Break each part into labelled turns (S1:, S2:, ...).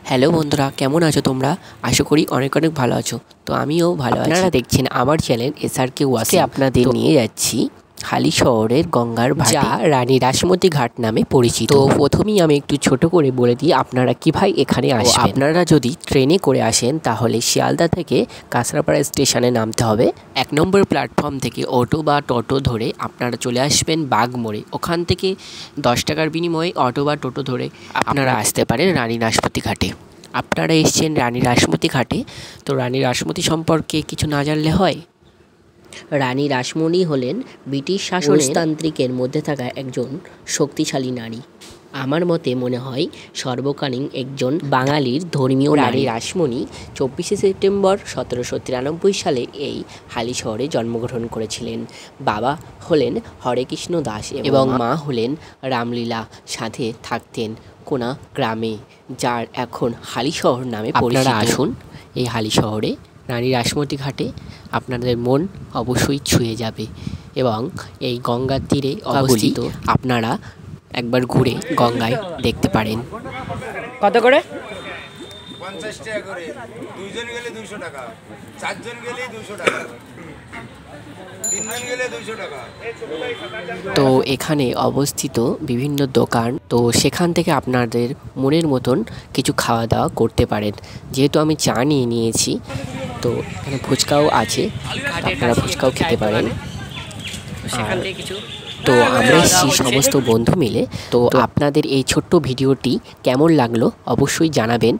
S1: Hello বন্ধুরা, কেমন আছো তোমরা? আশা করি অনেক অনেক ভালো আছো। তো আমিও ভালো আছি। আপনারা দেখছেন আমার চ্যানেল SRK ওয়াসি। আপনাদের নিয়ে যাচ্ছি হালি শহরের গঙ্গার ঘাটে, যা রানী রাসমতি ঘাট নামে পরিচিত। তো প্রথমেই আমি একটু ছোট করে বলে দিই আপনারা কিভাবে এখানে আসবেন। আপনারা যদি ট্রেনে করে আসেন তাহলে শিয়ালদা থেকে কাঁচরাপাড়া স্টেশনে নামতে হবে। 1 নম্বর প্ল্যাটফর্ম থেকে অটো বা টোটো ধরে আপনারা চলে আসবেন বাগমোড়ে। ওখান থেকে 10 টাকার বিনিময়ে অটো বা টোটো ধরে আপনারা আসতে পারেন রানী রাসমতি ঘাটে। আপনারা এসছেন রানী রাসমতি ঘাটে, তো রানী রাসমতি সম্পর্কে কিছু না জানলে হয়? রানী রাসমণি হলেন ব্রিটিশ শাসনতান্ত্রিকের মধ্যে থাকা একজন শক্তিশালী নারী। আমার মতে মনে হয় সর্বকালীন একজন বাঙালির ধর্মীয় রানী রাসমণি 24শে সেপ্টেম্বর 1793 সালে এই হালি শহরে জন্মগ্রহণ করেছিলেন। বাবা হলেন হরেকৃষ্ণ দাস এবং মা হলেন রামলীলা। সাথে থাকতেন কোনা গ্রামে, যার এখন হালি শহর নামে পরিচিত। আপনারা আসুন এই হালি শহরে রানী রাসমতি ঘাটে, আপনাদের মন অবশ্যই ছুঁয়ে যাবে এবং এই গঙ্গার তীরে অবস্থিত আপনারা একবার ঘুরে গঙ্গায় দেখতে পারেন। কত করে?
S2: 50 টাকা করে। 2 জন গেলে 200 টাকা, 4 জন গেলে 200 টাকা, 3 জন গেলে 200 টাকা।
S1: তো এখানে অবস্থিত বিভিন্ন দোকান, তো সেখান থেকে আপনাদের মনের মতন কিছু খাওয়া দাওয়া করতে পারেন। যেহেতু আমি চা নিয়ে নিয়েছি, তো এখানে ফুচকাও আছে, আপনারা ফুচকাও খেতে পারেন। তো আমরা এসেছি সমস্ত বন্ধু মিলে। তো আপনাদের এই ছোট্ট ভিডিওটি কেমন লাগলো অবশ্যই জানাবেন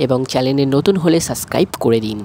S1: এবং চ্যানেলে নতুন হলে সাবস্ক্রাইব করে দিন।